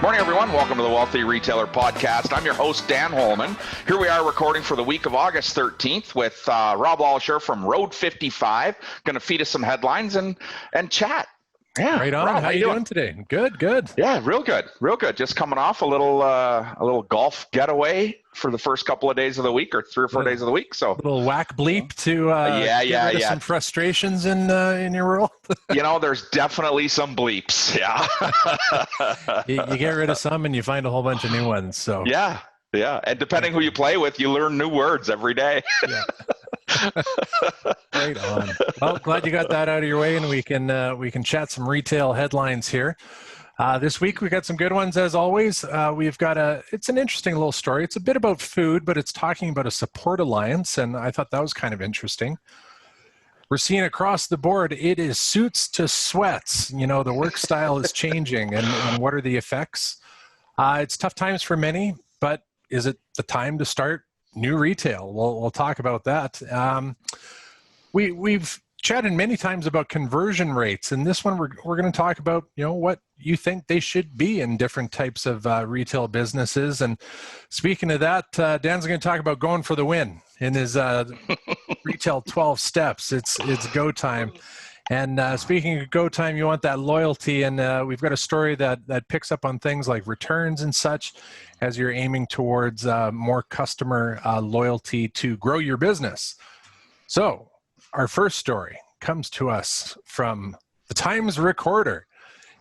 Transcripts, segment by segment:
Morning, everyone. Welcome to the Wealthy Retailer Podcast. I'm your host, Dan Holman. Here we are recording for the week of August 13th with Rob Walsher from Road 55. Going to feed us some headlines and chat. Yeah, right on. Rob, how you doing today? Good. Yeah, real good. Just coming off a little golf getaway for the first couple of days of the week, or 3 or 4 days of the week. So a little whack bleep to get rid of some frustrations in your world. There's definitely some bleeps. Yeah, you get rid of some and you find a whole bunch of new ones. So yeah, and depending who you play with, you learn new words every day. Yeah. Right on. Well, glad you got that out of your way, and we can chat some retail headlines here. This week we got some good ones as always. We've got it's an interesting little story. It's a bit about food, but it's talking about a support alliance, and I thought that was kind of interesting. We're seeing across the board, it is suits to sweats. The work style is changing, and what are the effects? It's tough times for many, but is it the time to start new retail? We'll talk about that. We've chatted many times about conversion rates, and this one we're going to talk about what you think they should be in different types of retail businesses. And speaking of that, Dan's going to talk about going for the win in his retail 12 steps. It's go time. And speaking of go time, you want that loyalty, and we've got a story that picks up on things like returns and such as you're aiming towards more customer loyalty to grow your business. So our first story comes to us from the Times Recorder,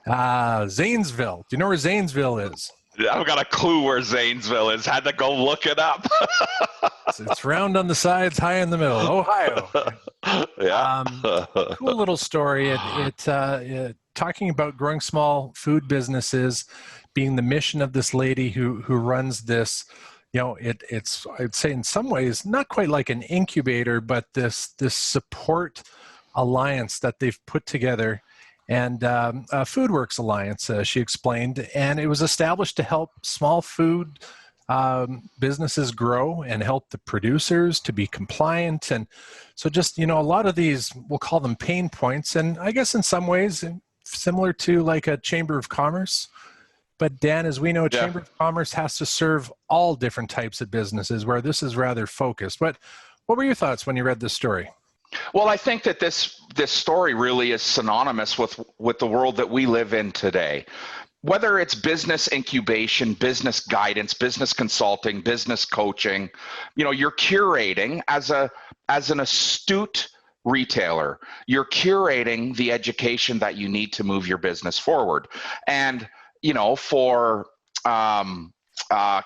Zanesville. Do you know where Zanesville is? I don't got a clue where Zanesville is. Had to go look it up. It's round on the sides, high in the middle, Ohio. Yeah. Cool little story. It talking about growing small food businesses being the mission of this lady who runs this. It's I'd say in some ways not quite like an incubator, but this support alliance that they've put together. And FoodWorks Alliance, she explained, and it was established to help small food businesses grow and help the producers to be compliant. And so just, a lot of these, we'll call them pain points. And I guess in some ways, similar to like a Chamber of Commerce. But Dan, as we know, a Chamber of Commerce has to serve all different types of businesses, where this is rather focused. But what were your thoughts when you read this story? Well, I think that this story really is synonymous with the world that we live in today. Whether it's business incubation, business guidance, business consulting, business coaching, you're curating as an astute retailer. You're curating the education that you need to move your business forward. And for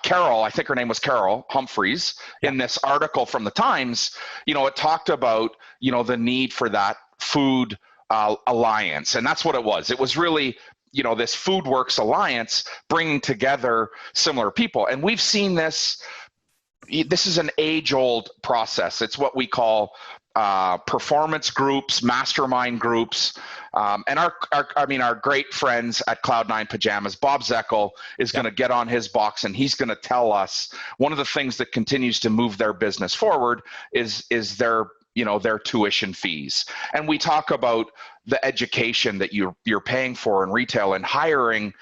Carol, I think her name was Carol Humphreys, in this article from the Times, it talked about, the need for that food alliance. And that's what it was. It was really, this FoodWorks Alliance bringing together similar people. And we've seen this is an age-old process. It's what we call performance groups, mastermind groups. And our great friends at Cloud9 Pajamas, Bob Zeckel, is going to get on his box, and he's going to tell us one of the things that continues to move their business forward is their tuition fees. And we talk about the education that you're paying for in retail, and hiring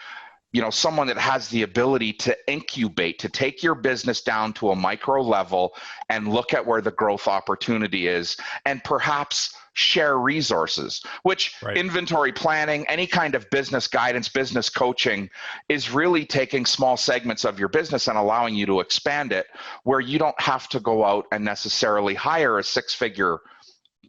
someone that has the ability to incubate, to take your business down to a micro level and look at where the growth opportunity is, and perhaps share resources, which inventory planning, any kind of business guidance, business coaching is really taking small segments of your business and allowing you to expand it, where you don't have to go out and necessarily hire a six-figure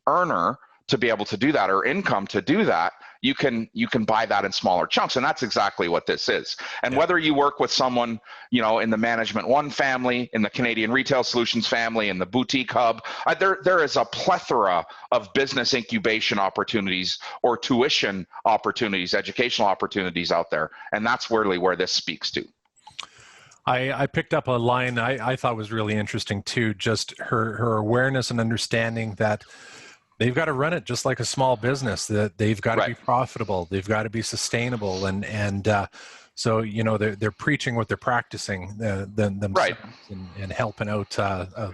earner to be able to do that, or income to do that. You can buy that in smaller chunks, and that's exactly what this is. And whether you work with someone, in the Management One family, in the Canadian Retail Solutions family, in the Boutique Hub, there is a plethora of business incubation opportunities or tuition opportunities, educational opportunities out there, and that's really where this speaks to. I picked up a line I thought was really interesting too, just her awareness and understanding that they've got to run it just like a small business, that they've got to be profitable, they've got to be sustainable, and so they're preaching what they're practicing themselves, and helping out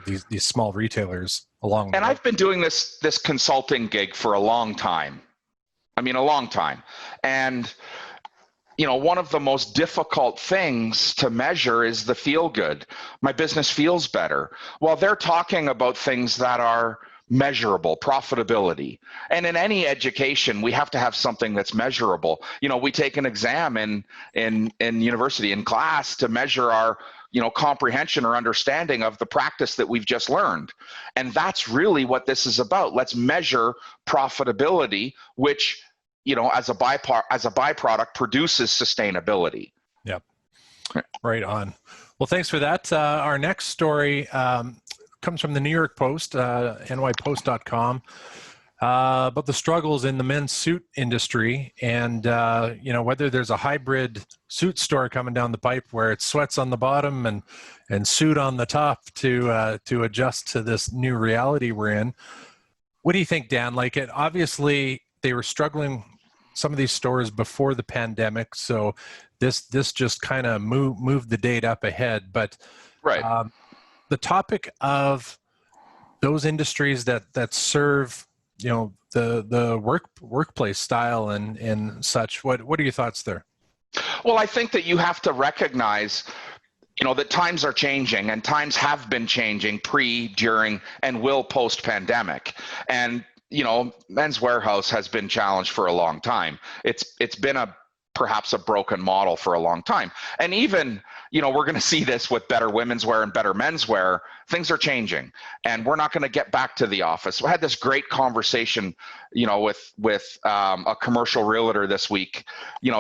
these small retailers along the way. I've been doing this consulting gig for a long time. And one of the most difficult things to measure is the feel good. My business feels better. Well, they're talking about things that are measurable, profitability. And in any education, we have to have something that's measurable. We take an exam in university, in class, to measure our comprehension or understanding of the practice that we've just learned. And that's really what this is about. Let's measure profitability, which as a byproduct produces sustainability. Yep. Right on. Well, thanks for that. Our next story comes from the New York Post, nypost.com, about the struggles in the men's suit industry, and whether there's a hybrid suit store coming down the pipe where it's sweats on the bottom and suit on the top to adjust to this new reality we're in. What do you think, Dan? Like, obviously they were struggling, some of these stores, before the pandemic, so this just kind of moved the date up ahead. But right. The topic of those industries that serve the workplace style and such, what are your thoughts there? Well, I think that you have to recognize that times are changing, and times have been changing pre, during, and will post-pandemic. And Men's Warehouse has been challenged for a long time. It's been perhaps a broken model for a long time. And even, we're going to see this with better women's wear and better men's wear. Things are changing, and we're not going to get back to the office. We had this great conversation, with a commercial realtor this week,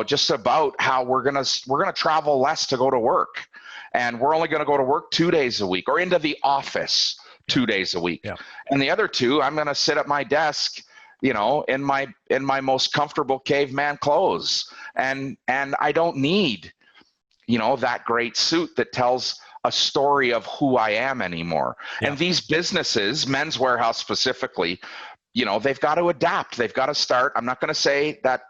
just about how we're going to travel less to go to work, and we're only going to go to work 2 days a week, or into the office 2 days a week. Yeah. And the other 2, I'm going to sit at my desk, in my most comfortable caveman clothes. And I don't need, that great suit that tells a story of who I am anymore. Yeah. And these businesses, Men's Warehouse specifically, they've got to adapt. They've got to start. I'm not going to say that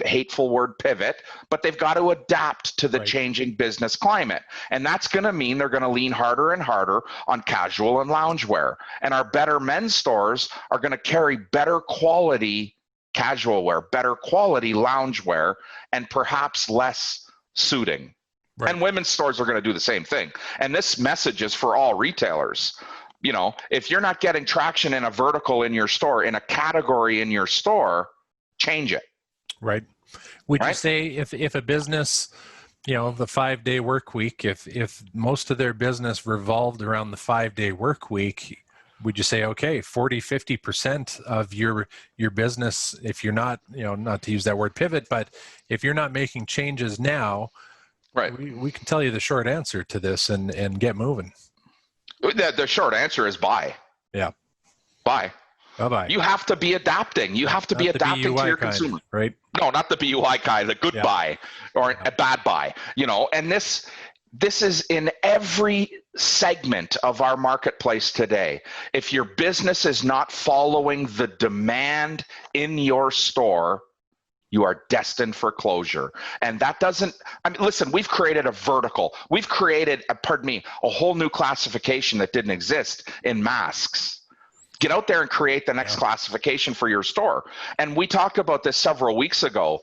hateful word pivot, but they've got to adapt to the changing business climate. And that's going to mean they're going to lean harder and harder on casual and loungewear. And our better men's stores are going to carry better quality casual wear, better quality loungewear, and perhaps less suiting. Right. And women's stores are going to do the same thing. And this message is for all retailers. If you're not getting traction in a vertical in your store, in a category in your store, change it. Right. Would you say if a business, the 5-day work week, if most of their business revolved around the 5-day work week, would you say, okay, 40-50% of your business, if you're not, not to use that word pivot, but if you're not making changes now, we can tell you the short answer to this and get moving. The short answer is buy. Yeah. Buy. Bye-bye. You have to be adapting. You have to be adapting to your consumer. Right? No, not the BUI guy, the good buy or a bad buy. And this is in every segment of our marketplace today. If your business is not following the demand in your store, you are destined for closure. And that doesn't, listen, we've created a vertical. We've created, a whole new classification that didn't exist in masks. Get out there and create the next classification for your store. And we talked about this several weeks ago.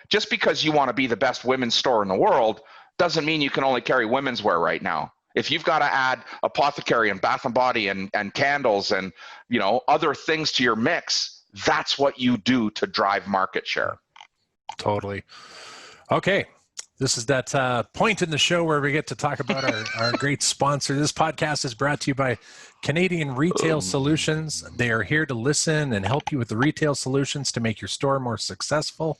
Just because you want to be the best women's store in the world doesn't mean you can only carry women's wear right now. If you've got to add apothecary and Bath and Body and candles and other things to your mix, that's what you do to drive market share. Totally. Okay. This is that point in the show where we get to talk about our great sponsor. This podcast is brought to you by Canadian Retail Solutions. They are here to listen and help you with the retail solutions to make your store more successful.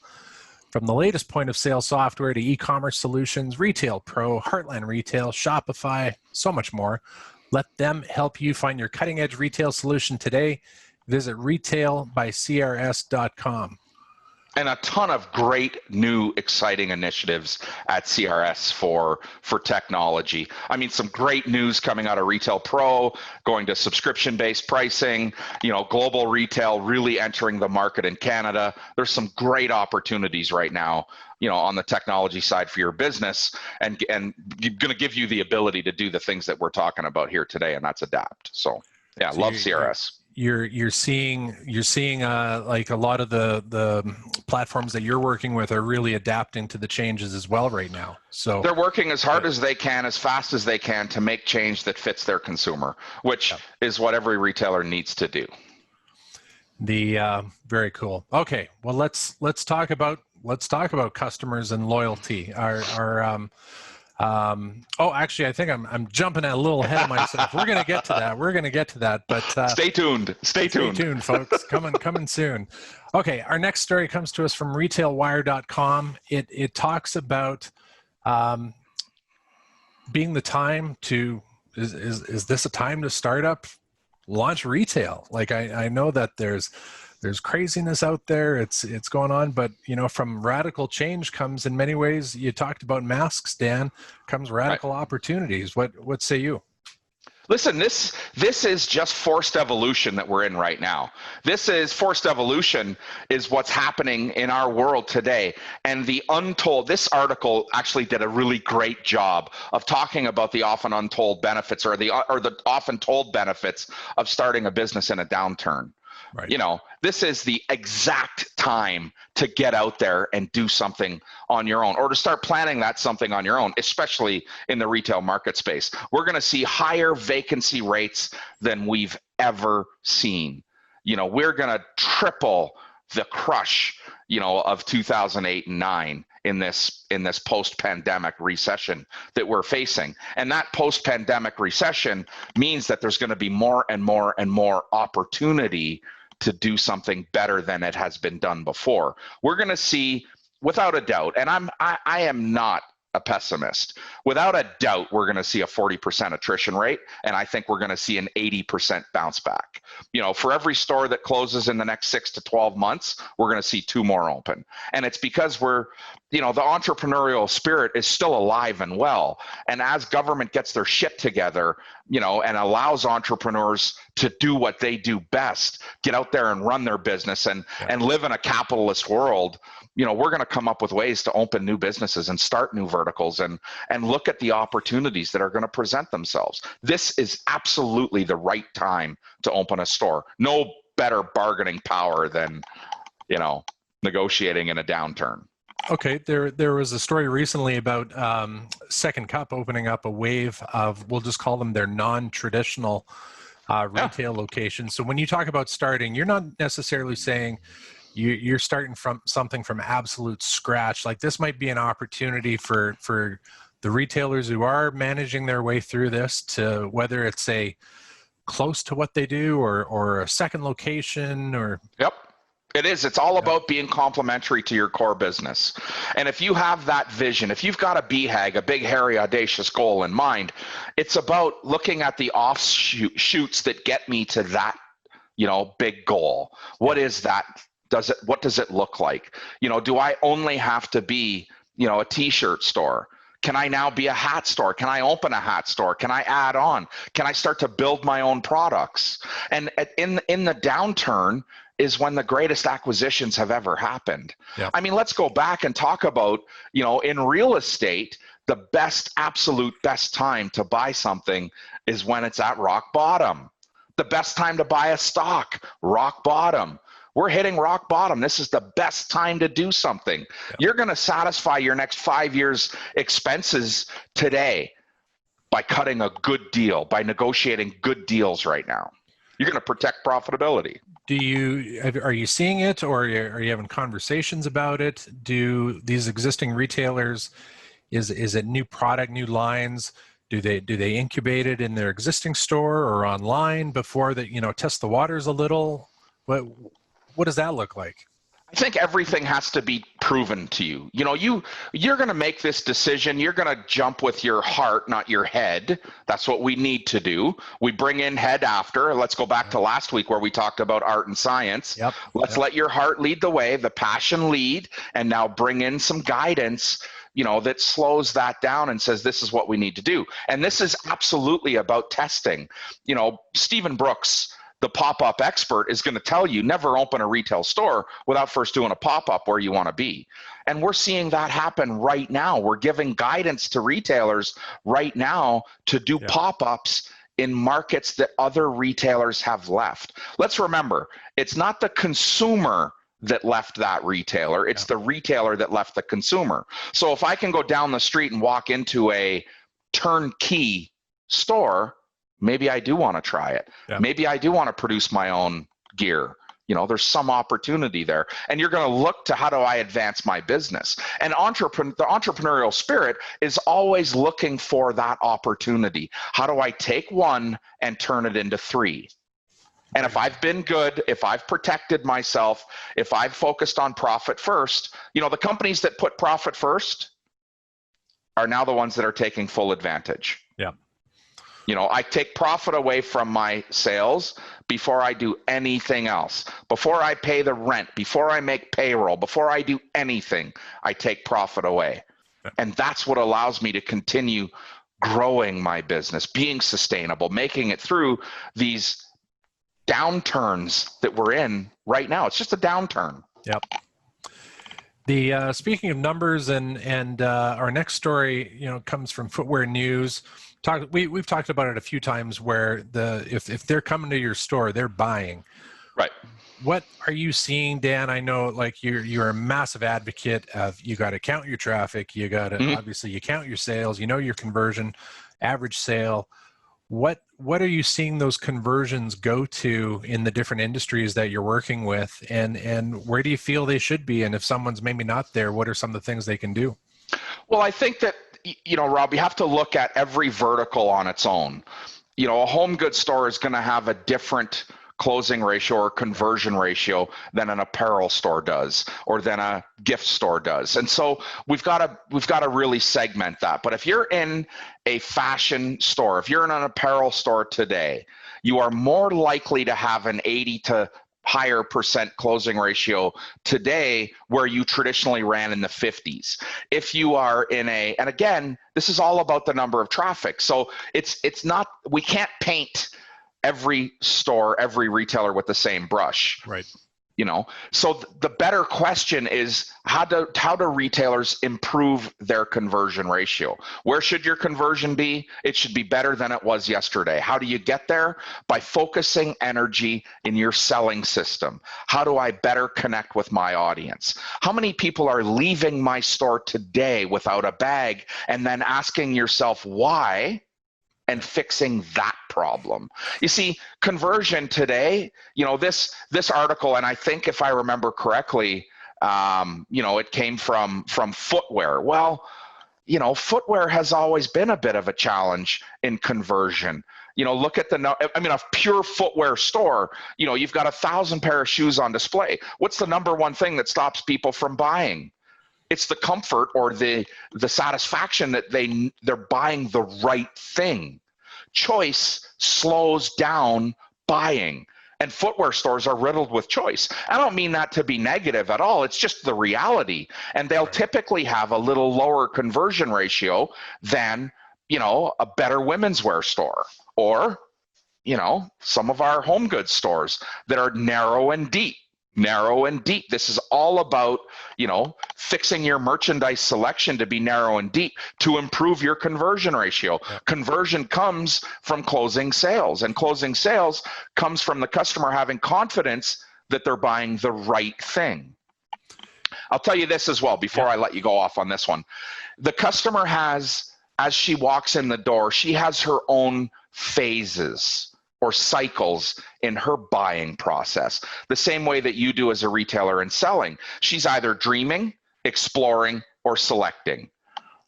From the latest point of sale software to e-commerce solutions, Retail Pro, Heartland Retail, Shopify, so much more. Let them help you find your cutting edge retail solution today. Visit retailbycrs.com. And a ton of great new exciting initiatives at CRS for technology. Some great news coming out of Retail Pro, going to subscription-based pricing, global retail really entering the market in Canada. There's some great opportunities right now, on the technology side for your business, and going to give you the ability to do the things that we're talking about here today, and that's adapt. So love CRS. You're seeing like a lot of the platforms that you're working with are really adapting to the changes as well right now. So they're working as hard as they can, as fast as they can, to make change that fits their consumer, which is what every retailer needs to do. Very cool. Okay, well let's talk about customers and loyalty. Actually, I think I'm jumping a little ahead of myself. We're going to get to that. But stay tuned. Stay tuned, folks. Coming soon. Okay, our next story comes to us from RetailWire.com. It talks about being the time to is this a time to start up, launch retail? Like I know that there's craziness out there. It's going on, but from radical change comes, in many ways, you talked about masks, Dan, comes radical opportunities. What say you? Listen, this is just forced evolution that we're in right now. This is forced evolution is what's happening in our world today. And this article actually did a really great job of talking about the often untold benefits or the often told benefits of starting a business in a downturn. Right. This is the exact time to get out there and do something on your own, or to start planning that something on your own, especially in the retail market space. We're going to see higher vacancy rates than we've ever seen. We're going to triple the crush, of 2008 and 9 in this post-pandemic recession that we're facing. And that post-pandemic recession means that there's going to be more and more and more opportunity to do something better than it has been done before. We're going to see, without a doubt, and I am not a pessimist, without a doubt, we're going to see a 40% attrition rate, and I think we're going to see an 80% bounce back. For every store that closes in the next 6 to 12 months, we're going to see 2 more open. And it's because the entrepreneurial spirit is still alive and well. And as government gets their shit together, and allows entrepreneurs to do what they do best, get out there and run their business and live in a capitalist world, we're going to come up with ways to open new businesses and start new verticals and look at the opportunities that are going to present themselves. This is absolutely the right time to open a store. No better bargaining power than, negotiating in a downturn. Okay, there was a story recently about Second Cup opening up a wave of, we'll just call them their non-traditional retail locations. So when you talk about starting, you're not necessarily saying you're starting from something from absolute scratch. Like, this might be an opportunity for the retailers who are managing their way through this, to whether it's a close to what they do or a second location or. Yep. It is. It's all about being complementary to your core business. And if you have that vision, if you've got a BHAG, a big, hairy, audacious goal in mind, it's about looking at the offshoots that get me to that, big goal. What is that? What does it look like? Do I only have to be, a t-shirt store? Can I now be a hat store? Can I open a hat store? Can I add on? Can I start to build my own products? And in the downturn is when the greatest acquisitions have ever happened. Yeah. I mean, let's go back and talk about, in real estate, the absolute best time to buy something is when it's at rock bottom. The best time to buy a stock, rock bottom. We're hitting rock bottom. This is the best time to do something. Yeah. You're going to satisfy your next 5 years' expenses today by cutting a good deal, by negotiating good deals right now. You're going to protect profitability. Are you seeing it, or are you having conversations about it? Do these existing retailers, is it new product, new lines? Do they incubate it in their existing store or online before they, test the waters a little? What does that look like? I think everything has to be proven to you. You're going to make this decision. You're going to jump with your heart, not your head. That's what we need to do. We bring in head after. Let's go back to last week where we talked about art and science. Let's let your heart lead the way, the passion lead, and now bring in some guidance, that slows that down and says, this is what we need to do. And this is absolutely about testing. Stephen Brooks, the pop-up expert, is going to tell you never open a retail store without first doing a pop-up where you want to be. And we're seeing that happen right now. We're giving guidance to retailers right now to do pop-ups in markets that other retailers have left. Let's remember, it's not the consumer that left that retailer. It's the retailer that left the consumer. So if I can go down the street and walk into a turnkey store, maybe I do want to try it. Yeah. Maybe I do want to produce my own gear. There's some opportunity there. And you're going to look to, how do I advance my business? And the entrepreneurial spirit is always looking for that opportunity. How do I take one and turn it into three? And if I've been good, if I've protected myself, if I've focused on profit first, the companies that put profit first are now the ones that are taking full advantage. Yeah. I take profit away from my sales before I do anything else. Before I pay the rent, before I make payroll, before I do anything, I take profit away. Yeah. And that's what allows me to continue growing my business, being sustainable, making it through these downturns that we're in right now. It's just a downturn. Yep. The speaking of numbers, and our next story, comes from Footwear News. We've talked about it a few times, where if they're coming to your store, they're buying. Right. What are you seeing, Dan? I know, like, you're a massive advocate of, you got to count your traffic, you got to obviously you count your sales, your conversion, average sale. What are you seeing those conversions go to in the different industries that you're working with, and where do you feel they should be? And if someone's maybe not there, what are some of the things they can do? Well, I think that, Rob, you have to look at every vertical on its own. A home goods store is going to have a different closing ratio or conversion ratio than an apparel store does, or than a gift store does. And so we've got to really segment that. But if you're in a fashion store, if you're in an apparel store today, you are more likely to have an 80 to higher percent closing ratio today, where you traditionally ran in the 50s. If you are in and again, this is all about the number of traffic. So it's not, we can't paint every store, every retailer with the same brush. Right. So the better question is, how do retailers improve their conversion ratio? Where should your conversion be? It should be better than it was yesterday. How do you get there? By focusing energy in your selling system. How do I better connect with my audience? How many people are leaving my store today without a bag, and then asking yourself why, and fixing that problem? You see, conversion today, this article, and I think if I remember correctly, it came from footwear. Well, footwear has always been a bit of a challenge in conversion. Look at a pure footwear store, you've got 1,000 pair of shoes on display. What's the number one thing that stops people from buying? It's the comfort, or the satisfaction that they're buying the right thing. Choice slows down buying, and footwear stores are riddled with choice. I don't mean that to be negative at all. It's just the reality. And they'll typically have a little lower conversion ratio than, a better women's wear store, or, some of our home goods stores that are narrow and deep. This is all about, fixing your merchandise selection to be narrow and deep to improve your conversion ratio. Yeah. Conversion comes from closing sales, and closing sales comes from the customer having confidence that they're buying the right thing. I'll tell you this as well before I let you go off on this one. The customer has, as she walks in the door, she has her own phases or cycles in her buying process, the same way that you do as a retailer in selling. She's either dreaming, exploring, or selecting,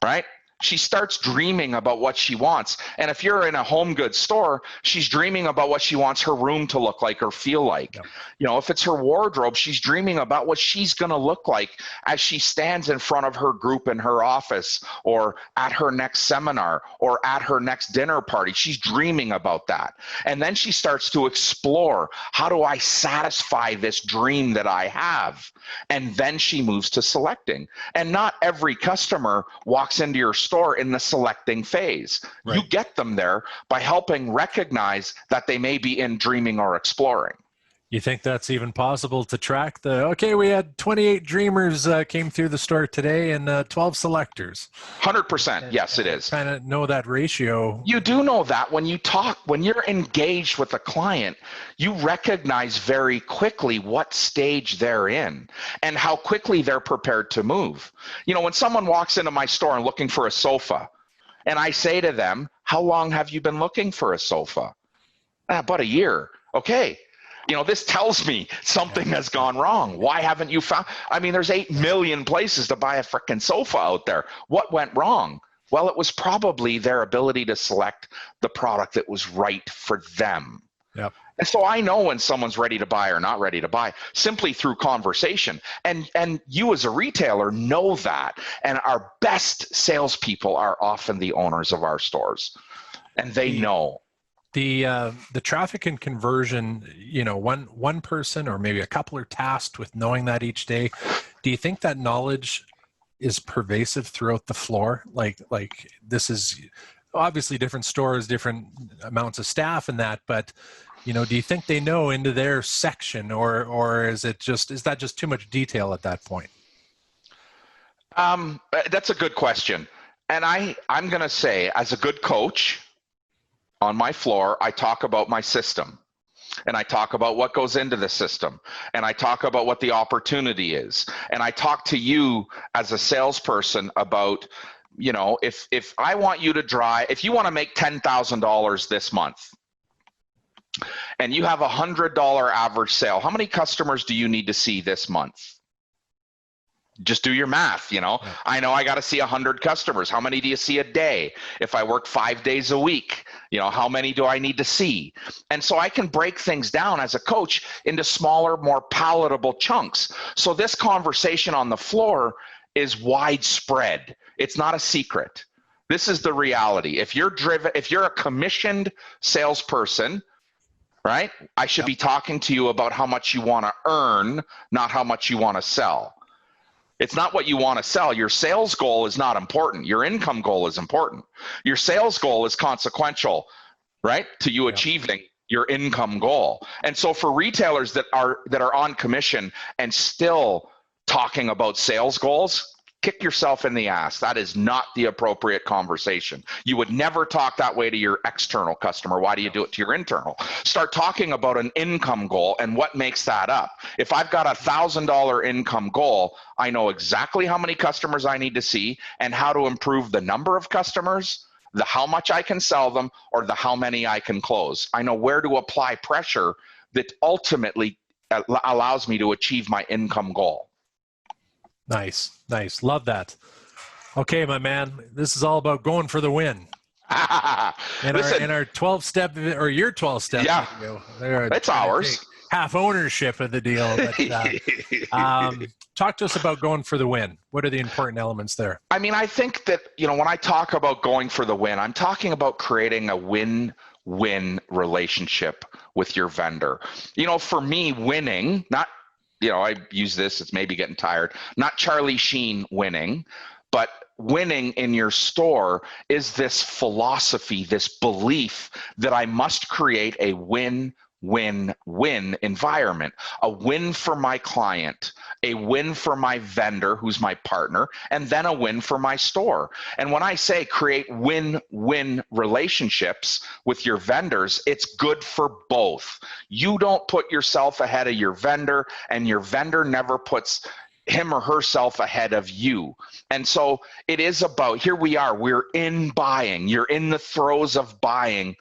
right? She starts dreaming about what she wants. And if you're in a home goods store, she's dreaming about what she wants her room to look like or feel like. Yep. If it's her wardrobe, she's dreaming about what she's going to look like as she stands in front of her group in her office, or at her next seminar, or at her next dinner party. She's dreaming about that. And then she starts to explore, how do I satisfy this dream that I have? And then she moves to selecting. And not every customer walks into your store in the selecting phase. Right. You get them there by helping recognize that they may be in dreaming or exploring. You think that's even possible to track okay, we had 28 dreamers came through the store today and 12 selectors. 100%. Yes, it And is. kind of know that ratio. You do know that when you talk, when you're engaged with a client, you recognize very quickly what stage they're in and how quickly they're prepared to move. When someone walks into my store and looking for a sofa, and I say to them, how long have you been looking for a sofa? About a year. Okay. This tells me something has gone wrong. Why haven't you found? There's 8 million places to buy a freaking sofa out there. What went wrong? Well, it was probably their ability to select the product that was right for them. Yep. And so I know when someone's ready to buy or not ready to buy simply through conversation. And you as a retailer know that. And our best salespeople are often the owners of our stores. And they know. The traffic and conversion, one person or maybe a couple are tasked with knowing that each day. Do you think that knowledge is pervasive throughout the floor? Like this is obviously different stores, different amounts of staff and that, but do you think they know into their section, or is that just too much detail at that point? That's a good question. And I'm going to say, as a good coach on my floor, I talk about my system. And I talk about what goes into the system. And I talk about what the opportunity is. And I talk to you as a salesperson about, if I want you to if you want to make $10,000 this month, and you have $100 average sale, how many customers do you need to see this month? Just do your math. Yeah. I know I got to see 100 customers. How many do you see a day? If I work 5 days a week, how many do I need to see? And so I can break things down as a coach into smaller, more palatable chunks. So this conversation on the floor is widespread. It's not a secret. This is the reality. If you're a commissioned salesperson, right? I should be talking to you about how much you want to earn, not how much you want to sell. It's not what you want to sell. Your sales goal is not important. Your income goal is important. Your sales goal is consequential, right? To you achieving your income goal. And so for retailers that are on commission and still talking about sales goals, kick yourself in the ass. That is not the appropriate conversation. You would never talk that way to your external customer. Why do you do it to your internal? Start talking about an income goal and what makes that up. If I've got $1,000 income goal, I know exactly how many customers I need to see and how to improve the number of customers, the how much I can sell them, or the how many I can close. I know where to apply pressure that ultimately allows me to achieve my income goal. Nice. Love that. Okay, my man, this is all about going for the win. In our 12-step or your 12-step video, it's ours. Half ownership of the deal. But, talk to us about going for the win. What are the important elements there? I think that, when I talk about going for the win, I'm talking about creating a win-win relationship with your vendor. For me, winning, not I use this, it's maybe getting tired, not Charlie Sheen winning, but winning in your store is this philosophy, this belief that I must create a win-win-win environment, a win for my client, a win for my vendor, who's my partner, and then a win for my store. And when I say create win-win relationships with your vendors, it's good for both. You don't put yourself ahead of your vendor, and your vendor never puts him or herself ahead of you. And so it is about, here we are, we're in buying. You're in the throes of buying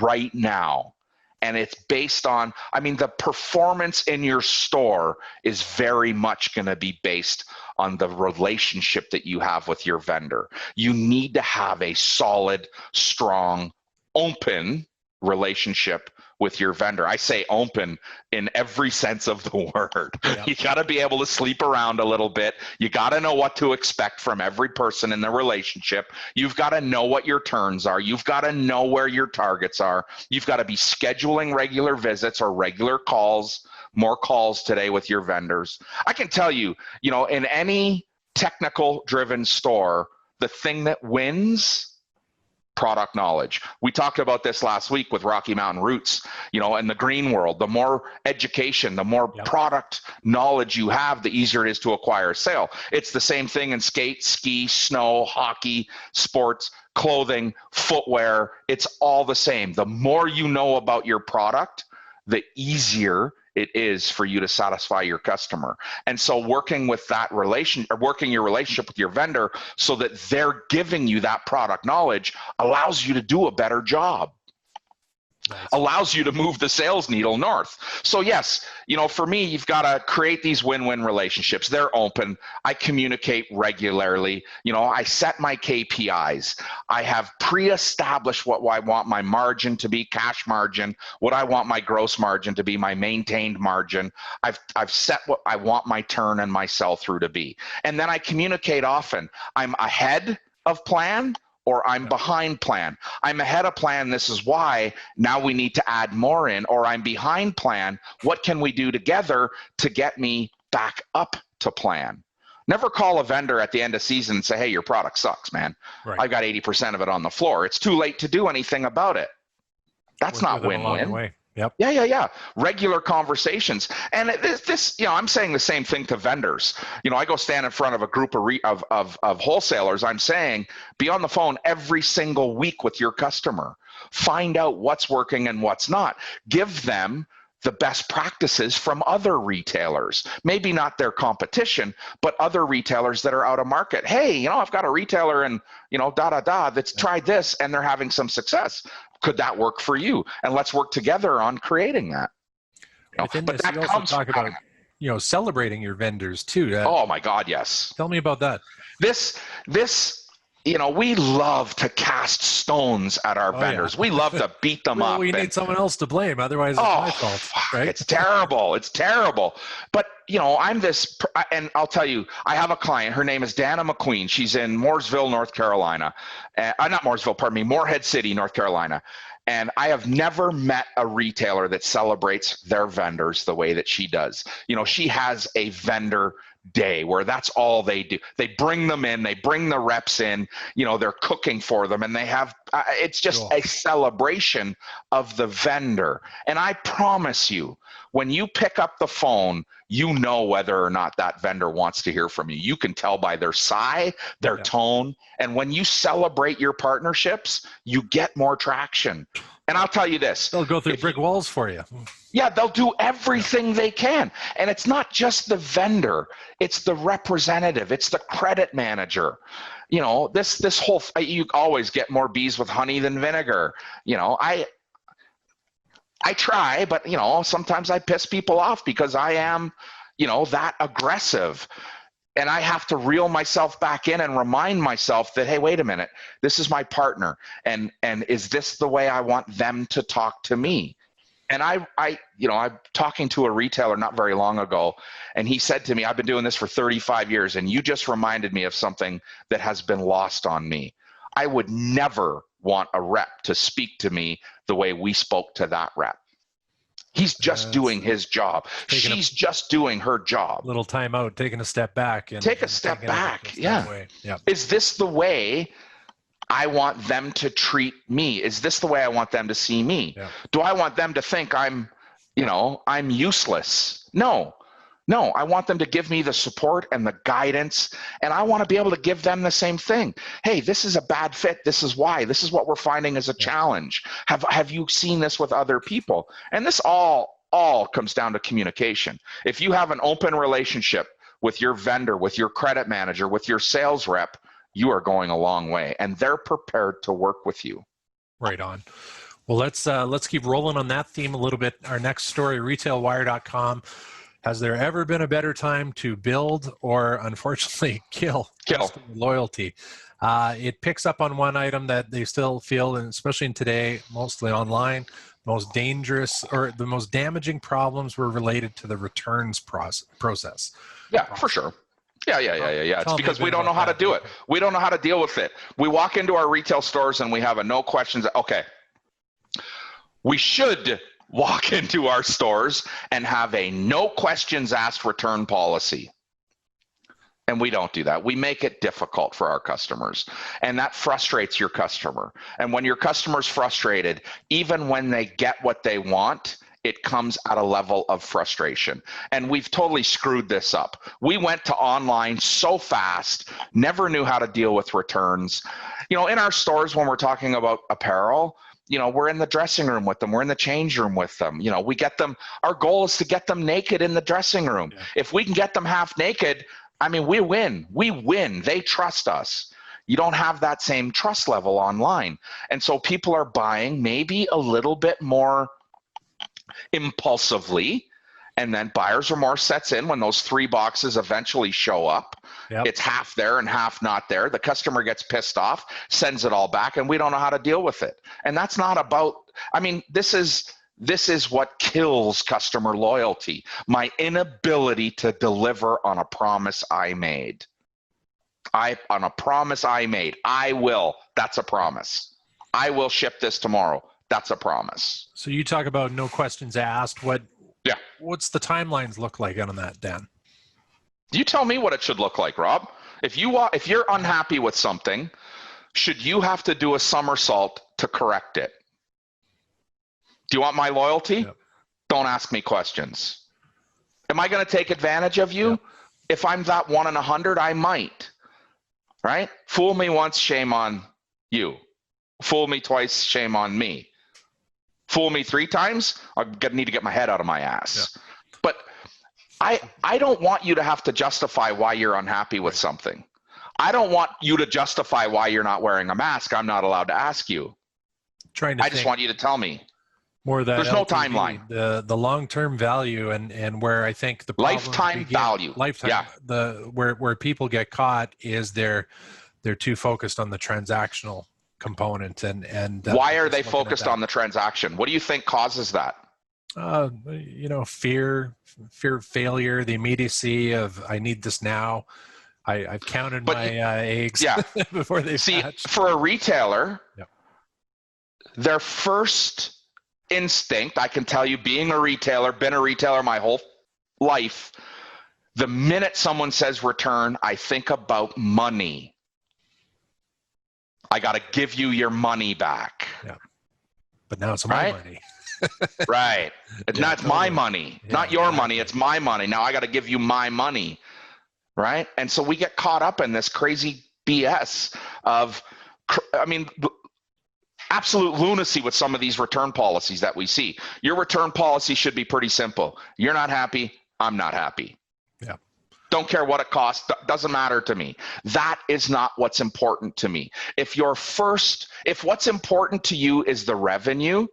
right now. And it's based on, the performance in your store is very much going to be based on the relationship that you have with your vendor. You need to have a solid, strong, open relationship with your vendor. I say open in every sense of the word. Yep. You got to be able to sleep around a little bit. You got to know what to expect from every person in the relationship. You've got to know what your turns are. You've got to know where your targets are. You've got to be scheduling regular visits or regular calls, more calls today with your vendors. I can tell you, in any technical driven store, the thing that wins product knowledge. We talked about this last week with Rocky Mountain Roots, in the green world. The more education, the more product knowledge you have, the easier it is to acquire a sale. It's the same thing in skate, ski, snow, hockey, sports, clothing, footwear. It's all the same. The more you know about your product, the easier it is for you to satisfy your customer. And so working with that working your relationship with your vendor so that they're giving you that product knowledge allows you to do a better job. Nice. Allows you to move the sales needle north. So yes, for me, you've got to create these win-win relationships. They're open. I communicate regularly. I set my KPIs. I have pre-established what I want my margin to be, cash margin, what I want my gross margin to be, my maintained margin. I've set what I want my turn and my sell-through to be. And then I communicate often. I'm ahead of plan, or I'm behind plan. I'm ahead of plan, this is why, now we need to add more in, or I'm behind plan, what can we do together to get me back up to plan? Never call a vendor at the end of season and say, hey, your product sucks, man. Right. I've got 80% of it on the floor. It's too late to do anything about it. That's not win-win. Yep. Yeah. Regular conversations. And this, I'm saying the same thing to vendors. I go stand in front of a group of wholesalers. I'm saying, be on the phone every single week with your customer. Find out what's working and what's not. Give them the best practices from other retailers. Maybe not their competition, but other retailers that are out of market. Hey, I've got a retailer and, that's tried this and they're having some success. Could that work for you? And let's work together on creating that. Within this, you also talk about, celebrating your vendors too. Oh my God, yes. Tell me about that. This, we love to cast stones at our vendors. Yeah. We love to beat them up. We need someone else to blame. Otherwise, it's my fault. Right? It's terrible. It's terrible. But, I'm this, and I'll tell you, I have a client. Her name is Dana McQueen. She's in Mooresville, North Carolina. Not Mooresville, pardon me, Morehead City, North Carolina. And I have never met a retailer that celebrates their vendors the way that she does. She has a vendor day where that's all they do. They bring them in, they bring the reps in, they're cooking for them, and they have, it's just a celebration of the vendor. And I promise you, when you pick up the phone, whether or not that vendor wants to hear from you. You can tell by their sigh, their tone. And when you celebrate your partnerships, you get more traction. And I'll tell you this. They'll go through brick walls for you. Yeah, they'll do everything they can. And it's not just the vendor. It's the representative. It's the credit manager. This whole, you always get more bees with honey than vinegar. I try, but, sometimes I piss people off because I am, that aggressive. And I have to reel myself back in and remind myself that, hey, wait a minute, this is my partner. And is this the way I want them to talk to me? And I'm talking to a retailer not very long ago, and he said to me, I've been doing this for 35 years, and you just reminded me of something that has been lost on me. I would never want a rep to speak to me the way we spoke to that rep. He's just doing his job. She's just doing her job. Little time out, taking a step back. Take a step back. Yeah. Is this the way I want them to treat me? Is this the way I want them to see me? Yeah. Do I want them to think I'm useless? No, I want them to give me the support and the guidance, and I want to be able to give them the same thing. Hey, this is a bad fit. This is why. This is what we're finding as a challenge. Have you seen this with other people? And this all comes down to communication. If you have an open relationship with your vendor, with your credit manager, with your sales rep, you are going a long way, and they're prepared to work with you. Right on. Well, let's keep rolling on that theme a little bit. Our next story, retailwire.com. Has there ever been a better time to build or, unfortunately, kill customer loyalty? It picks up on one item that they still feel, and especially in today, mostly online, most dangerous or the most damaging problems were related to the returns process. Yeah, for sure. Yeah. It's because we don't know how to do it. We don't know how to deal with it. We walk into our retail stores and we have a no questions. Okay. We should walk into our stores and have a no questions asked return policy. And we don't do that. We make it difficult for our customers. And that frustrates your customer. And when your customer's frustrated, even when they get what they want, it comes at a level of frustration. And we've totally screwed this up. We went to online so fast, never knew how to deal with returns. You know, in our stores, when we're talking about apparel, you know, we're in the dressing room with them. We're in the change room with them. You know, we get them, our goal is to get them naked in the dressing room. Yeah. If we can get them half naked, I mean, we win. We win. They trust us. You don't have that same trust level online. And so people are buying maybe a little bit more impulsively, and then buyer's remorse sets in when those 3 boxes eventually show up. Yep. It's half there and half not there. The customer gets pissed off, sends it all back, and we don't know how to deal with it. And that's not about, I mean, this is what kills customer loyalty. My inability to deliver on a promise I made. On a promise I made. I will. That's a promise. I will ship this tomorrow. That's a promise. So you talk about no questions asked. What's the timelines look like on that, Dan? You tell me what it should look like, Rob. If you're unhappy with something, should you have to do a somersault to correct it? Do you want my loyalty? Yep. Don't ask me questions. Am I going to take advantage of you? Yep. If I'm that 1 in 100, I might. Right? Fool me once, shame on you. Fool me twice, shame on me. Fool me 3 times, I need to get my head out of my ass. Yeah. But I don't want you to have to justify why you're unhappy with something. I don't want you to justify why you're not wearing a mask. I'm not allowed to ask you. I just want you to tell me. More that there's LTV, no timeline. The long-term value and where I think the lifetime value. Lifetime. Yeah. Where people get caught is they're too focused on the transactional component and why are they focused on the transaction? What do you think causes that? Fear of failure, the immediacy of I need this now. I've counted my eggs before they hatch. For a retailer, their first instinct, I can tell you, being a retailer, been a retailer my whole life, the minute someone says return, I think about money. I got to give you your money back. Yeah. But now it's my money. Right. It's not my money, not your money. It's my money. Now I got to give you my money. Right. And so we get caught up in this crazy BS of, absolute lunacy with some of these return policies that we see. Your return policy should be pretty simple. You're not happy. I'm not happy. Yeah. Don't care what it costs. Doesn't matter to me. That is not what's important to me. If what's important to you is the revenue,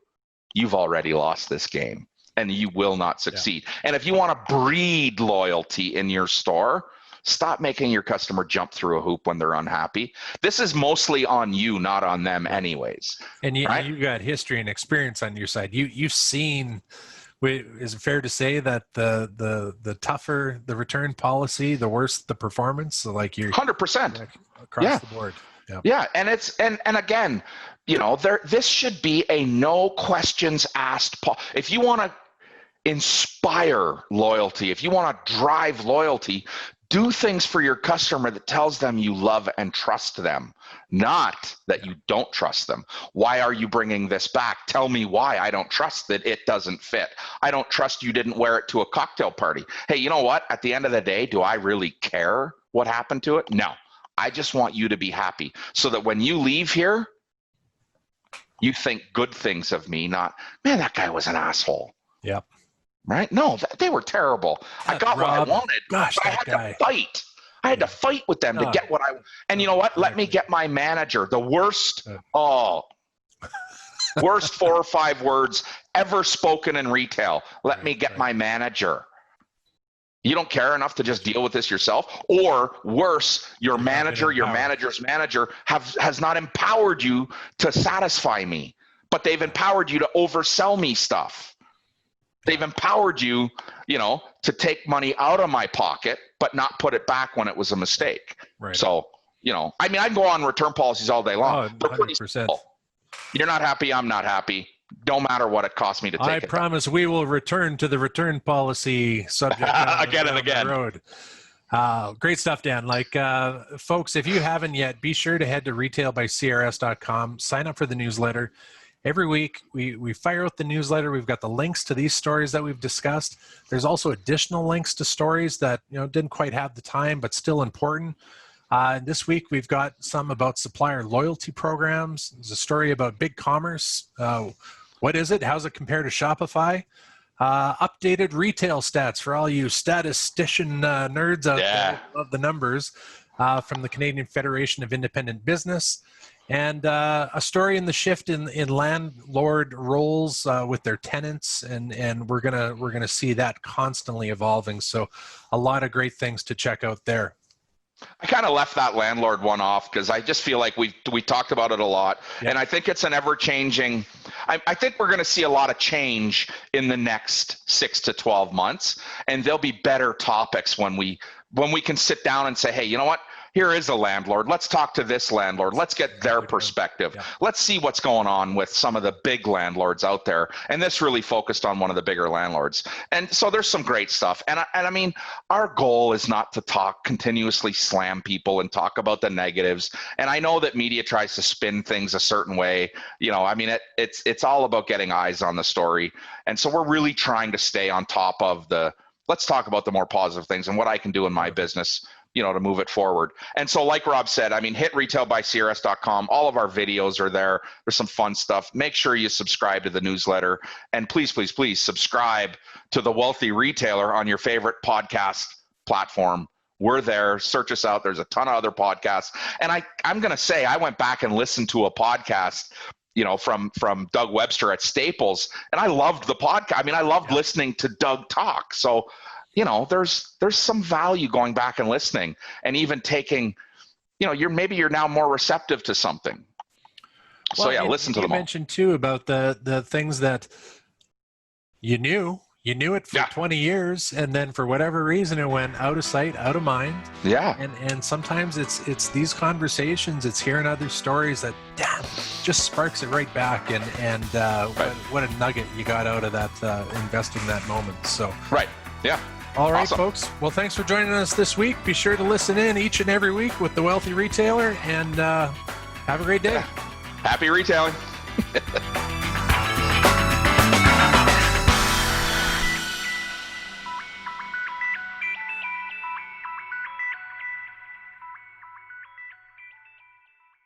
you've already lost this game and you will not succeed. Yeah. And if you want to breed loyalty in your store, stop making your customer jump through a hoop when they're unhappy. This is mostly on you, not on them anyways. And you got history and experience on your side. You've seen, is it fair to say that the tougher the return policy, the worse the performance? So like you're 100% across the board. Yeah. Yeah. And it's, and again, this should be a no questions asked. If you want to inspire loyalty, if you want to drive loyalty, do things for your customer that tells them you love and trust them, not that you don't trust them. Why are you bringing this back? Tell me why. I don't trust that it doesn't fit. I don't trust you didn't wear it to a cocktail party. Hey, you know what? At the end of the day, do I really care what happened to it? No. I just want you to be happy so that when you leave here, you think good things of me, not, man, that guy was an asshole. Yep. Right? No, they were terrible. I got what I wanted, but I had to fight. I had to fight with them to get what I, and you know what? Let me get my manager, the worst, worst 4 or 5 words ever spoken in retail. Let me get my manager. You don't care enough to just deal with this yourself, or worse, your manager, your manager's manager has not empowered you to satisfy me, but they've empowered you to oversell me stuff. They've empowered you, to take money out of my pocket, but not put it back when it was a mistake. Right. So, I can go on return policies all day long. Oh, 100%. You're not happy. I'm not happy. Don't matter what it costs me to take it. I promise we will return to the return policy subject again and again. The road. Great stuff, Dan. Like, folks, if you haven't yet, be sure to head to retailbycrs.com, sign up for the newsletter. Every week, we fire out the newsletter. We've got the links to these stories that we've discussed. There's also additional links to stories that didn't quite have the time, but still important. This week, we've got some about supplier loyalty programs. There's a story about BigCommerce. What is it? How's it compare to Shopify? Updated retail stats for all you statistician nerds out there who love the numbers from the Canadian Federation of Independent Business, and a story in the shift in landlord roles with their tenants, and we're gonna see that constantly evolving. So, a lot of great things to check out there. I kind of left that landlord one off because I just feel like we talked about it a lot, and I think it's an ever-changing. I think we're going to see a lot of change in the next 6 to 12 months, and there'll be better topics when we can sit down and say, hey, you know what? Here is a landlord. Let's talk to this landlord. Let's get their perspective. Yeah. Let's see what's going on with some of the big landlords out there. And this really focused on one of the bigger landlords. And so there's some great stuff. And I mean, our goal is not to continuously slam people and talk about the negatives. And I know that media tries to spin things a certain way. I mean, it's all about getting eyes on the story. And so we're really trying to stay on top of let's talk about the more positive things and what I can do in my business to move it forward. And so like Rob said, I mean, hit retailbycrs.com. All of our videos are there. There's some fun stuff. Make sure you subscribe to the newsletter. And please, please, please subscribe to The Wealthy Retailer on your favorite podcast platform. We're there. Search us out. There's a ton of other podcasts. And I'm going to say, I went back and listened to a podcast from Doug Webster at Staples, and I loved the podcast. I mean, I loved listening to Doug talk. So there's some value going back and listening, and even taking, you're now more receptive to something. So listen to them all. You mentioned too about the things that you knew it for 20 years, and then for whatever reason it went out of sight, out of mind. Yeah. And sometimes it's these conversations, it's hearing other stories that just sparks it right back, and what a nugget you got out of that investing that moment. So right. Yeah. All right, folks. Well, thanks for joining us this week. Be sure to listen in each and every week with The Wealthy Retailer, and have a great day. Happy retailing.